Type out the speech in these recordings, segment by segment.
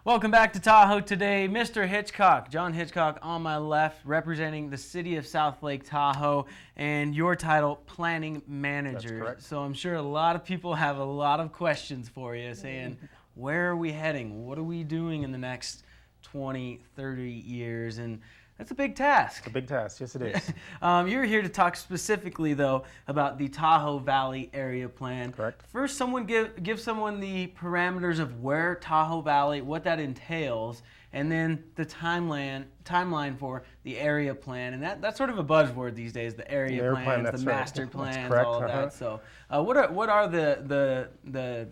Welcome back to Tahoe today. Mr. Hitchcock, John Hitchcock on my left, representing the city of South Lake Tahoe, and your title, Planning Manager. That's correct. So I'm sure a lot of people have a lot of questions for you, saying, where are we heading? What are we doing in the next 20, 30 years? And that's a big task. It's a big task, yes it is. You're here to talk specifically, though, about the Tahoe Valley Area Plan. Correct. First, someone give someone the parameters of where Tahoe Valley, what that entails, and then the timeline for the area plan. And that's sort of a buzzword these days, the area plans, the master plans, all of that. So what are the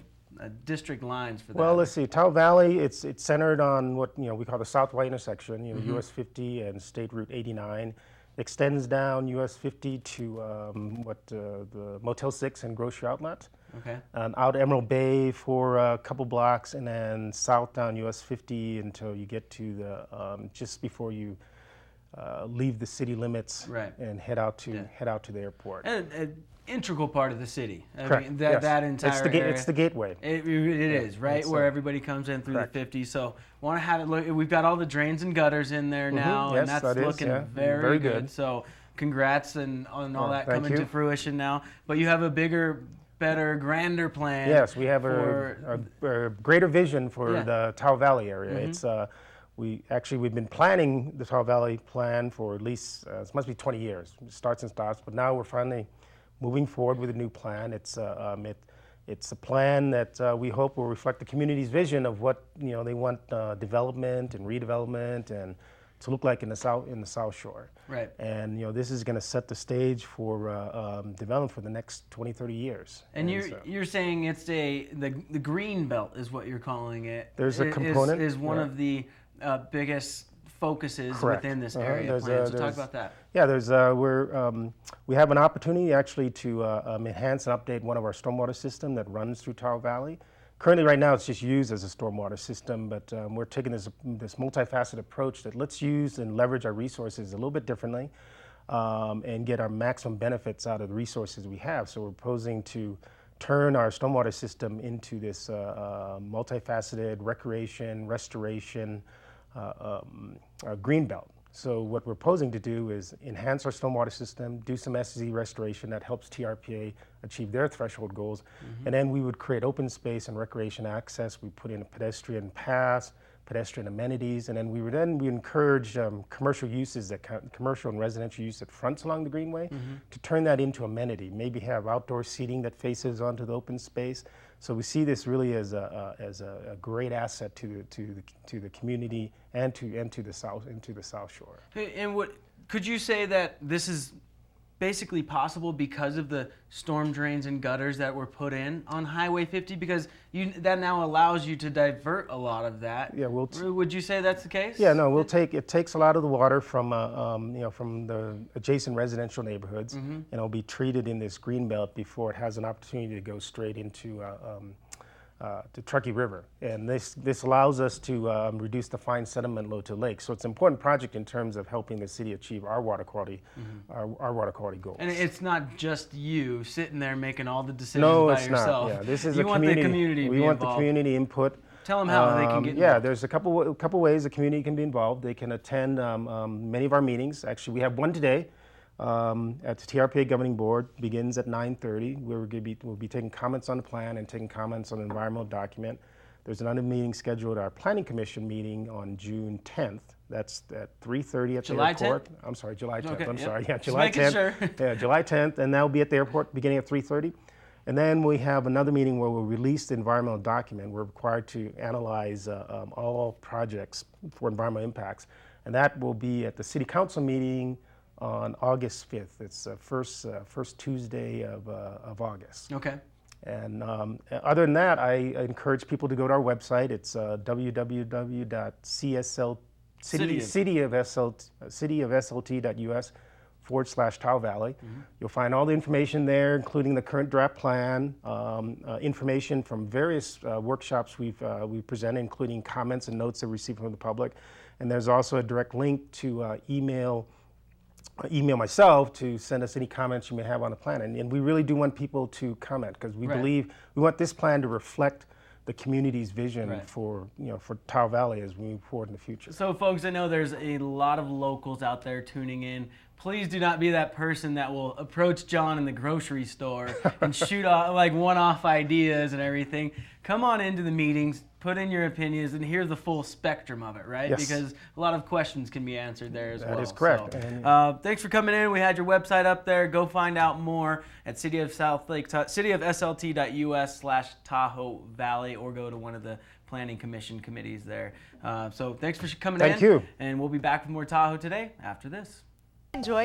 district lines for that? Well, let's see. Tahoe Valley, it's centered on what we call the Southwest intersection. US 50 and State Route 89. Extends down US 50 to the Motel 6 and Grocery Outlet. Okay. Out Emerald Bay for a couple blocks, and then south down US 50 until you get to the just before you leave the city limits, right, and head out to the airport. An integral part of the city. Correct. I mean, that entire area. It's the gateway. It is, right? Where everybody comes in through correct. the 50. So want to have it look. We've got all the drains and gutters in there now, Yes, and that's looking very good. So congrats on all that coming to fruition now. But you have a bigger, better, grander plan. Yes, we have a greater vision for the Tahoe Valley area. It's we've been planning the Tahoe Valley plan for at least it must be 20 years. It starts and stops, but now we're finally moving forward with a new plan. It's a plan that we hope will reflect the community's vision of what they want development and redevelopment and to look like in the South Shore. Right. And this is going to set the stage for development for the next 20, 30 years. And you're saying it's the green belt is what you're calling it. There's a component is one of the biggest focuses Correct. within this area plan. So talk about that. Yeah, we have an opportunity actually to enhance and update one of our stormwater system that runs through Tahoe Valley. Currently, right now, it's just used as a stormwater system, but we're taking this multifaceted approach that let's use and leverage our resources a little bit differently and get our maximum benefits out of the resources we have. So we're proposing to turn our stormwater system into this multifaceted recreation, restoration, green belt. So what we're proposing to do is enhance our stormwater system, do some SZ restoration that helps TRPA achieve their threshold goals, and then we would create open space and recreation access. We put in a pedestrian paths, pedestrian amenities, and then we encourage commercial uses, commercial and residential use that fronts along the greenway, to turn that into amenity. Maybe have outdoor seating that faces onto the open space. So we see this really as a great asset to the community and to the South Shore. And could you say that this is basically possible because of the storm drains and gutters that were put in on Highway 50? Because that now allows you to divert a lot of that. Yeah, would you say that's the case? Yeah, no, it takes a lot of the water from from the adjacent residential neighborhoods, and it'll be treated in this green belt before it has an opportunity to go straight into to Truckee River. And this allows us to reduce the fine sediment load to lakes. So it's an important project in terms of helping the city achieve our water quality, our water quality goals. And it's not just you sitting there making all the decisions by yourself. No, it's not. Yeah, this is you want the community to be We want involved. the community input. Tell them how they can get involved. Yeah, there's a couple ways the community can be involved. They can attend many of our meetings. Actually, we have one today. At the TRPA Governing Board, begins at 9:30. We'll be taking comments on the plan and taking comments on the environmental document. There's another meeting scheduled, our Planning Commission meeting on June 10th. That's at 3:30 at the airport. 10th? I'm sorry, July 10th. Okay, I'm yep. sorry. Yeah, Just July making 10th. sure. Yeah, July 10th, and that'll be at the airport beginning at 3:30. And then we have another meeting where we'll release the environmental document. We're required to analyze all projects for environmental impacts, and that will be at the City Council meeting on August 5th. It's the first Tuesday of August. Okay. And other than that, I encourage people to go to our website. It's www.cityofslt.us/Tahoe Valley. You'll find all the information there, including the current draft plan, information from various workshops we've presented, including comments and notes that we received from the public. And there's also a direct link to email myself to send us any comments you may have on the plan. And we really do want people to comment because we believe we want this plan to reflect the community's vision Right. for, for Tahoe Valley as we move forward in the future. So folks, I know there's a lot of locals out there tuning in. Please do not be that person that will approach John in the grocery store and shoot off like one-off ideas and everything. Come on into the meetings, put in your opinions, and hear the full spectrum of it, right? Yes. Because a lot of questions can be answered there as well. That is correct. So, thanks for coming in. We had your website up there. Go find out more at cityofSouthLake.us/Tahoe Valley, or go to one of the Planning Commission committees there. So thanks for coming in. Thank you. And we'll be back with more Tahoe today after this. Enjoy.